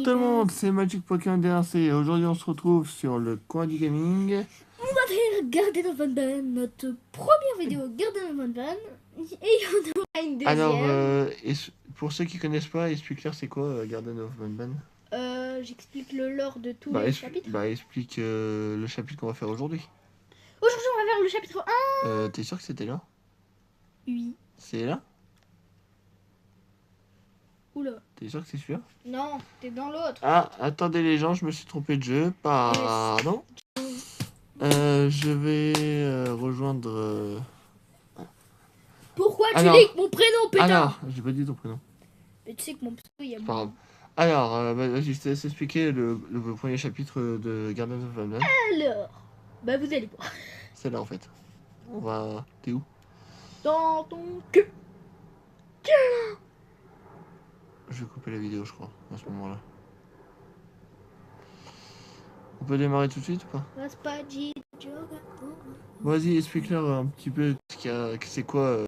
tout le monde, c'est Magic Pokémon DRC et aujourd'hui on se retrouve sur le coin du gaming. On va faire Garden of Van, notre première vidéo Garden of Van, et on aura une deuxième. Alors, pour ceux qui connaissent pas, explique-leur c'est quoi Garden of Van. J'explique le lore de tous les chapitres. Explique le chapitre qu'on va faire aujourd'hui. Aujourd'hui on va faire le chapitre 1. T'es sûr que c'était là? Oui. C'est là? Oula. T'es sûr que c'est celui-là? Non, t'es dans l'autre. Ah, attendez les gens, je me suis trompé de jeu, pardon. Je vais rejoindre... Pourquoi Alors- tu dis mon prénom, putain? Alors, j'ai pas dit ton prénom. Mais tu sais que mon pseudo, il y a Pas grave. Alors, vas-y, je te laisse expliquer le premier chapitre de Garden of Van. Alors, bah vous allez voir. C'est là en fait. On va... T'es où? Dans ton cul. Je vais couper la vidéo, je crois, à ce moment-là. On peut démarrer tout de suite ou pas? Vas-y, explique-leur un petit peu c'est quoi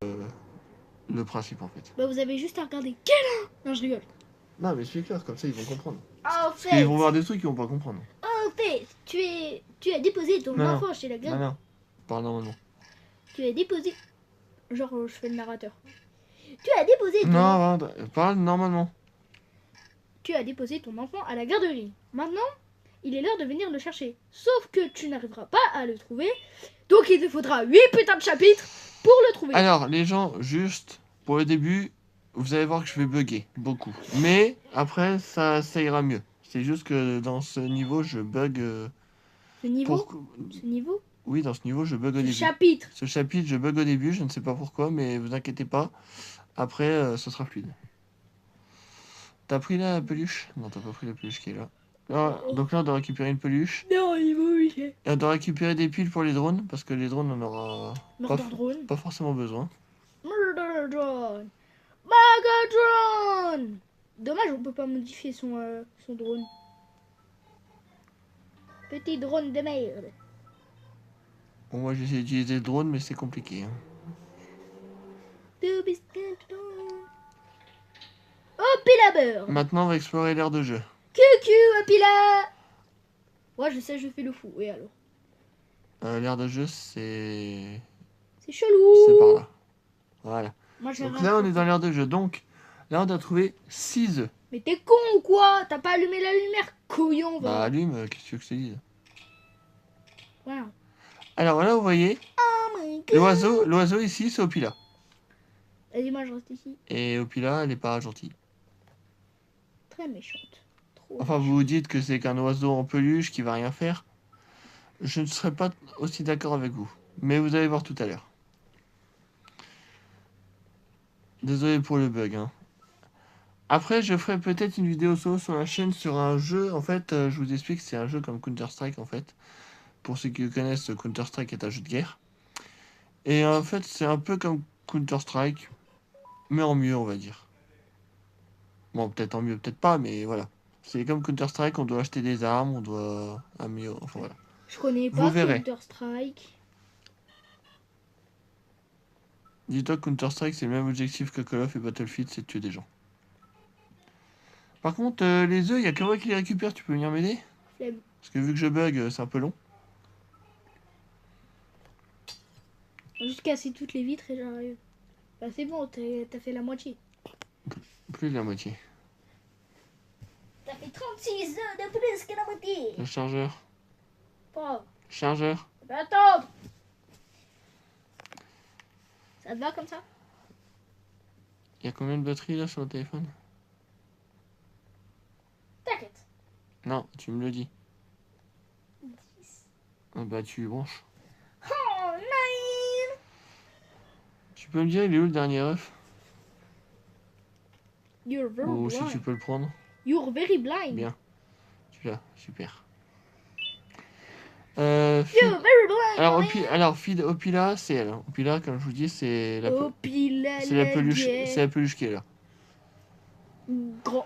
le principe en fait. Bah vous avez juste à regarder. Non, je rigole. Non, mais explique-leur, comme ça ils vont comprendre. En Parce qu'ils vont voir des trucs qu'ils vont pas comprendre. En fait, tu as déposé ton Non, enfant chez la garde. Non, parle normalement. Tu as déposé. Genre, je fais le narrateur. Tu as déposé ton. Non, parle normalement. Tu as déposé ton enfant à la garderie. Maintenant, il est l'heure de venir le chercher. Sauf que tu n'arriveras pas à le trouver. Donc il te faudra 8 putains de chapitres pour le trouver. Alors, les gens, juste pour le début, vous allez voir que je vais bugger beaucoup. Mais après, ça ira mieux. C'est juste que dans ce niveau, je bug. Ce niveau Ce niveau Oui, dans ce niveau, je bug au début. Chapitre. Ce chapitre, je bug au début, je ne sais pas pourquoi, mais vous inquiétez pas. Après, ce sera fluide. T'as pris la peluche? Non, t'as pas pris la peluche qui est là. Ah, donc là, on doit récupérer une peluche. Non, il va oublier. Et on doit récupérer des piles pour les drones, parce que les drones, on aura Murder drone. pas forcément besoin. Murder drone. Mega drone. Dommage, on peut pas modifier son drone. Petit drone de merde. Bon, moi, j'ai essayé d'utiliser le drone, mais c'est compliqué. Hein. Opilabeur. Maintenant, on va explorer l'aire de jeu. Cucu, Opila. Ouais, je sais, je fais le fou. Et alors? L'aire de jeu, c'est... C'est chelou. C'est par là. Voilà. Moi, Donc là, on est dans l'aire de jeu. Donc, là, on doit trouver 6 œufs. Mais t'es con ou quoi? T'as pas allumé la lumière, couillon, va. Bah, allume, qu'est-ce que tu veux que je te dise? Voilà. Alors là, vous voyez, l'oiseau ici, c'est Opila. Vas-y, moi, je reste ici. Et Opila, elle est pas gentille. Très méchante. Trop Enfin, méchante. vous vous dites que c'est qu'un oiseau en peluche qui va rien faire. Je ne serais pas aussi d'accord avec vous. Mais vous allez voir tout à l'heure. Désolé pour le bug. Hein. Après, je ferai peut-être une vidéo solo sur la chaîne sur un jeu. En fait, je vous explique, c'est un jeu comme Counter-Strike en fait. Pour ceux qui connaissent, Counter-Strike est un jeu de guerre. Et en fait, c'est un peu comme Counter-Strike, mais en mieux, on va dire. Bon, peut-être en mieux, peut-être pas, mais voilà. C'est comme Counter-Strike, on doit acheter des armes, on doit améliorer, enfin voilà. Je connais Vous pas verrez. Counter-Strike. Dis-toi que Counter-Strike, c'est le même objectif que Call of et Battlefield, c'est de tuer des gens. Par contre, les œufs, il y a que moi qui les récupère, tu peux venir m'aider? Flemme. Parce que vu que je bug, c'est un peu long. Juste casser toutes les vitres et j'arrive. Bah c'est bon, t'as fait la moitié. Plus de la moitié. T'as fait 36 œufs de plus que la moitié. Le chargeur. Oh, Chargeur. attends. Ça te va comme ça? Il y a combien de batteries là sur le téléphone? T'inquiète. Non, tu me le dis. Ah bah tu branches. Oh, nine. Tu peux me dire il est où le dernier œuf? You're very Ou blind. si tu peux le prendre. You're very blind. Bien. Tu l'as, super. You're very blind. Alors, Opila, c'est elle. Hein. Opila, comme je vous dis, c'est la Opila, c'est la peluche qui est là. Gros.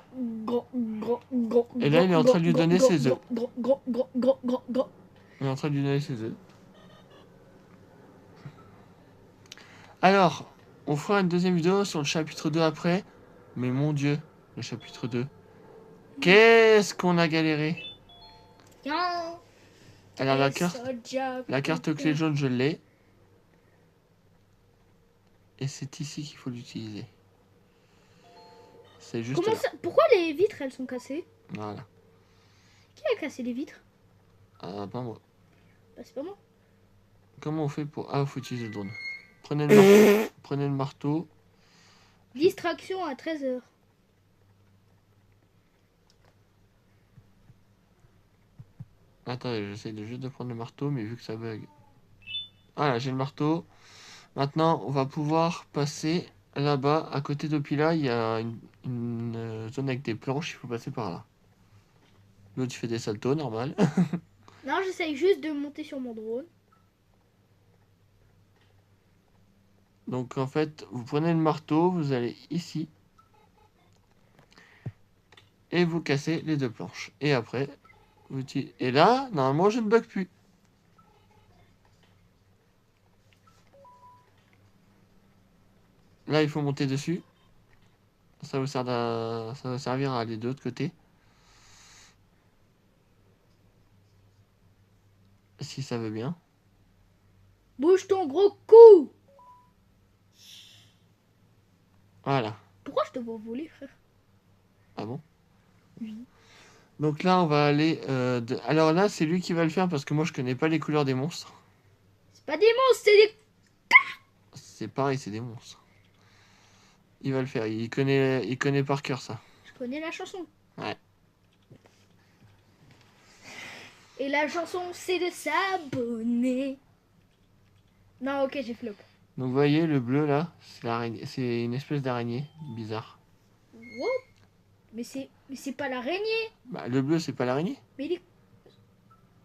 Et là, il est en train de lui donner ses œufs. Il est en train de lui donner ses œufs. Alors, on fera une deuxième vidéo sur le chapitre 2 après. Mais mon dieu, le chapitre 2. Qu'est-ce qu'on a galéré. Tiens, Alors et soja, la carte clé jaune, je l'ai. Et c'est ici qu'il faut l'utiliser. C'est juste Comment là. ça? Pourquoi les vitres elles sont cassées? Voilà. Qui a cassé les vitres? Ah, pas moi. Bah, c'est pas moi. Comment on fait pour... Ah, faut utiliser le drone. Prenez le marteau. Prenez le marteau. Distraction à 13h. Attendez, j'essaie juste de prendre le marteau, mais vu que ça bug. Voilà, j'ai le marteau. Maintenant, on va pouvoir passer là-bas. À côté d'Opila, il y a une zone avec des planches. Il faut passer par là. L'autre, tu fais des saltos, normal. Non, j'essaye juste de monter sur mon drone. Donc, en fait, vous prenez le marteau, vous allez ici. Et vous cassez les deux planches. Et après, et là, normalement, je ne bug plus. Là, il faut monter dessus. Ça va servir à aller de l'autre côté. Si ça veut bien. Bouge ton gros cou! Voilà. Pourquoi je te vois voler, frère? Ah bon? Oui. Donc là, on va aller... Alors là, c'est lui qui va le faire parce que moi, je connais pas les couleurs des monstres. C'est pas des monstres, c'est des... C'est pareil, c'est des monstres. Il va le faire. Il connaît par cœur ça. Je connais la chanson. Ouais. Et la chanson, c'est de s'abonner. Non, ok, j'ai flop. Donc vous voyez, le bleu là, c'est une espèce d'araignée bizarre. What? Mais c'est pas l'araignée. Bah, le bleu, c'est pas l'araignée. Mais il est...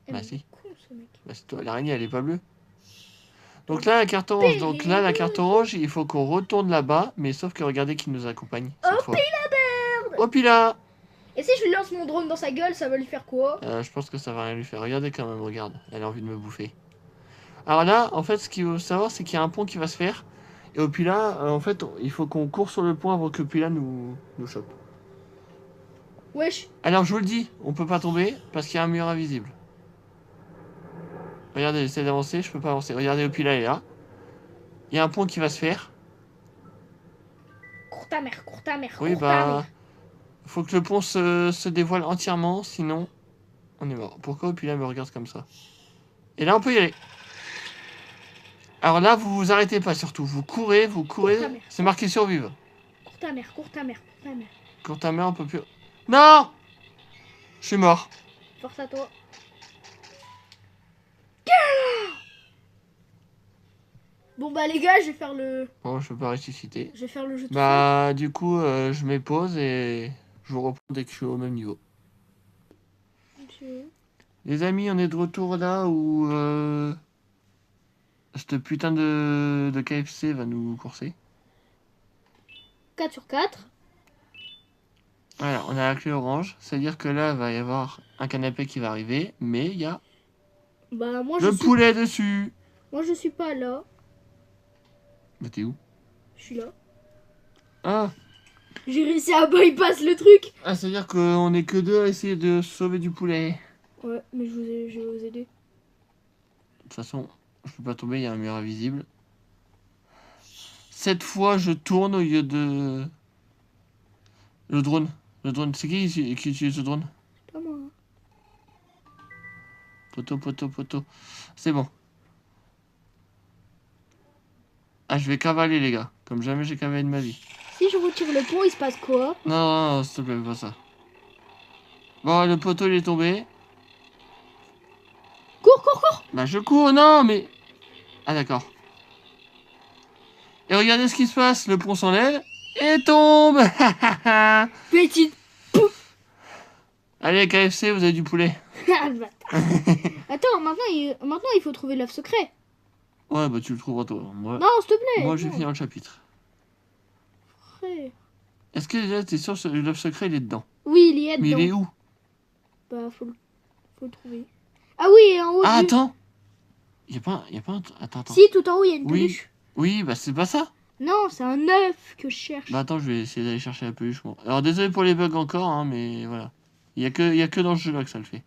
Eh, Bah mais il si. est con, ce mec. Bah, l'araignée, elle est pas bleue. Donc là, la carte orange. Donc là, la carte orange, il faut qu'on retourne là-bas. Mais sauf que regardez qui nous accompagne cette fois. Oh, Pila! Et si je lui lance mon drone dans sa gueule, ça va lui faire quoi? Je pense que ça va rien lui faire. Regardez quand même, regarde. Elle a envie de me bouffer. Alors là, en fait, ce qu'il faut savoir, c'est qu'il y a un pont qui va se faire. Et au Pila, en fait, il faut qu'on court sur le pont avant que Pila nous chope. Wesh. Alors, je vous le dis, on peut pas tomber parce qu'il y a un mur invisible. Regardez, j'essaie d'avancer, je peux pas avancer. Regardez, Opila est là. Il y a un pont qui va se faire. Cours ta mère, cours ta mère, Oui, cours ta bah... mère. Faut que le pont se dévoile entièrement, sinon on est mort. Pourquoi Opila me regarde comme ça? Et là, on peut y aller. Alors là, vous vous arrêtez pas surtout. Vous courez. C'est marqué survivre. Cours ta mère, cours ta mère, cours ta mère. Quand ta mère, on peut plus... Non! Je suis mort. Force à toi. Bon bah les gars, je vais faire le... Bon, je peux pas ressusciter. Je vais faire le jeu de Bah, du coup, je mets pause et je vous reprends dès que je suis au même niveau. fou. Les amis, on est de retour là où cette putain de KFC va nous courser. 4 sur 4. Voilà, on a la clé orange. C'est-à-dire que là, il va y avoir un canapé qui va arriver, mais il y a Bah moi le poulet dessus. Moi je suis pas là. Mais t'es où? Je suis là. Ah, J'ai réussi à bypass le truc. c'est-à-dire qu'on est que deux à essayer de sauver du poulet. Ouais, mais je vais vous aider. De toute façon, je peux pas tomber, il y a un mur invisible. Cette fois, je tourne au lieu de... Le drone. Le drone, c'est qui utilise ce drone? Pas moi. Poteau. C'est bon. Ah, je vais cavaler, les gars. Comme jamais j'ai cavalé de ma vie. Si je retire le pont, il se passe quoi? Non, s'il te plaît, pas ça. Bon, le poteau, il est tombé. Cours. Bah, je cours, non, mais... Ah, d'accord. Et regardez ce qui se passe. Le pont s'enlève et tombe. Petite. Allez, KFC, vous avez du poulet. Ah, le bâtard. Attends, maintenant il faut trouver l'œuf secret. Ouais, bah, tu le trouveras toi. Non, s'il te plaît. Moi, je vais non. finir le chapitre. Frère. Est-ce que déjà, t'es sûr que l'œuf secret, il est dedans? Oui, il y est Mais dedans. il est où? Bah, faut le trouver. Ah oui, en haut. Ah, attends. Il y a pas un... Attends. Si, tout en haut, il y a une Oui. peluche. Oui, bah, c'est pas ça. Non, c'est un œuf que je cherche. Bah, attends, je vais essayer d'aller chercher la peluche. Bon. Alors, désolé pour les bugs encore, hein, mais voilà. Il y a que dans ce jeu là que ça le fait.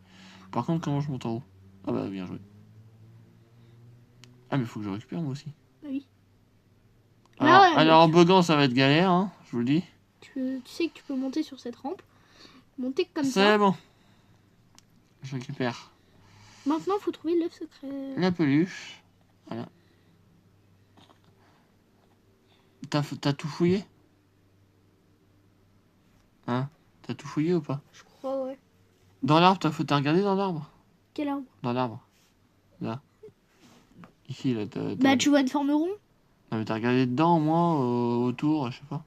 Par contre, comment je monte en haut? Ah bah bien joué. Ah mais faut que je récupère moi aussi. Oui. Alors, Là, alors en buguant ça va être galère, hein, je vous le dis. tu sais que tu peux monter sur cette rampe. Monter comme C'est ça. bon. Je récupère Maintenant, faut trouver l'œuf secret. la peluche. Voilà. T'as tout fouillé? Hein? T'as tout fouillé ou pas? Je crois, ouais. Dans l'arbre, t'as regardé dans l'arbre? Quel arbre? Dans l'arbre. Là. Ici, là, Bah, tu vois une forme rond? Non, mais t'as regardé dedans, au moins, autour, je sais pas.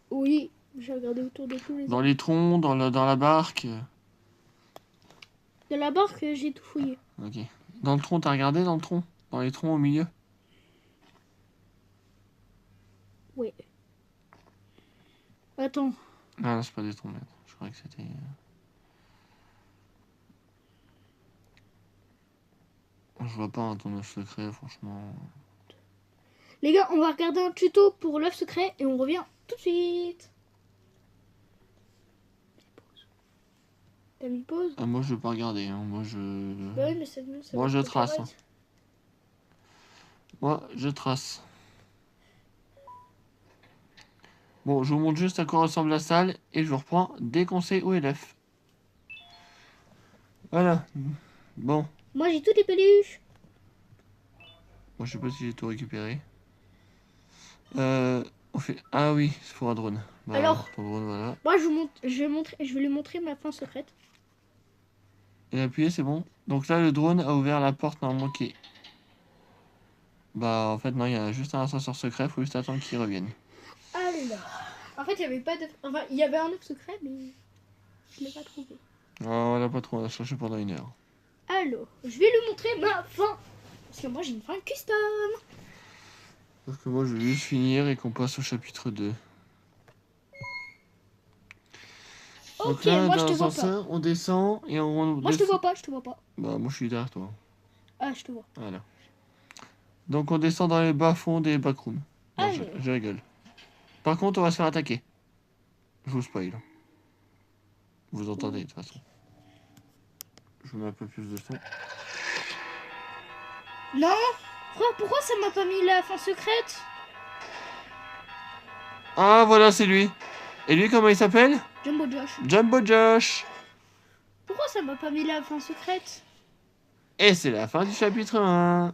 Oui, j'ai regardé autour de tous les Dans les troncs, dans la barque. De la barque, j'ai tout fouillé. Ok. Dans le tronc, t'as regardé dans le tronc? Dans les troncs au milieu? Ouais. Attends. Ah, non, c'est pas des troncs, merde. Je croyais que c'était... Je vois pas un ton œuf secret, franchement. Les gars, on va regarder un tuto pour l'œuf secret et on revient tout de suite. T'as mis pause? Ah, moi, je vais pas regarder, hein. Moi, je... Bah oui, mais c'est mieux. Moi, je trace. Hein. Moi, je trace. Bon, je vous montre juste à quoi ressemble la salle et je vous reprends dès qu'on sait où est l'œuf. Voilà. Bon. Moi, j'ai toutes les peluches. Moi, je sais pas si j'ai tout récupéré. On fait... Ah oui, c'est pour un drone. Bah, Alors, ton drone, voilà. moi, je vais lui montrer ma fin secrète. Et appuyez, c'est bon. Donc là, le drone a ouvert la porte normalement qui est... Bah, en fait, non, il y a juste un ascenseur secret. Faut juste attendre qu'il revienne. Alors, en fait, il y avait pas d'œuf. Enfin, il y avait un œuf secret, mais je l'ai pas trouvé. Oh, on l'a pas trop, on a cherché pendant 1 heure. Alors, je vais lui montrer ma fin. Parce que moi, j'ai une fin custom. Parce que moi, je vais juste finir et qu'on passe au chapitre 2. Donc Ok, là, moi, dans je te vois pas. l'ascenseur, on descend et on... Moi, je te vois pas, je te vois pas. Bah, moi, je suis derrière toi. Ah, je te vois. Voilà. Donc, on descend dans les bas-fonds des backrooms. Non, Allez. je rigole. Par contre, on va se faire attaquer. Je vous spoil. Vous entendez, de toute façon. Je mets un peu plus de son. Non, frère, pourquoi ça m'a pas mis la fin secrète? Ah, voilà, c'est lui. Et lui, comment il s'appelle? Jumbo Josh. Jumbo Josh. Pourquoi ça m'a pas mis la fin secrète? Et c'est la fin du chapitre 1.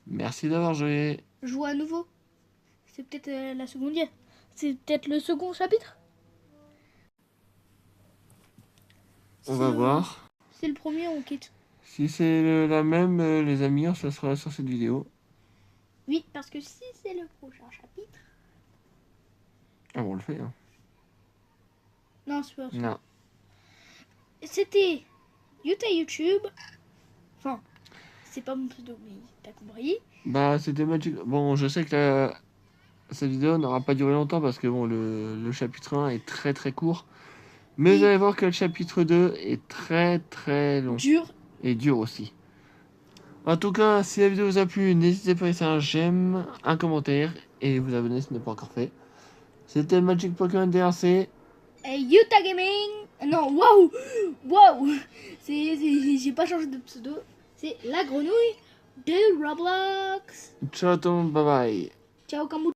Merci d'avoir joué. Joue à nouveau. C'est peut-être la seconde. C'est peut-être le second chapitre. On va voir. C'est le premier, on quitte. Si c'est la même, les amis, ça sera sur cette vidéo. Oui, parce que si c'est le prochain chapitre. Ah bon, on le fait, hein. Non, c'est pas ça. Non. C'était Utah YouTube. Enfin, c'est pas mon pseudo, mais t'as compris. Bah, c'était Magic. Bon, je sais que cette vidéo n'aura pas duré longtemps parce que bon, le chapitre 1 est très très court. Mais Oui. vous allez voir que le chapitre 2 est très très long. Dur. Et dur aussi. En tout cas, si la vidéo vous a plu, n'hésitez pas à laisser un j'aime, un commentaire et vous abonner si ce n'est pas encore fait. C'était Magic Pokémon DRC. Et Utah Gaming. Non, waouh. Waouh. J'ai pas changé de pseudo. C'est la grenouille de Roblox. Ciao tout le monde, bye bye. Ciao, Kambout.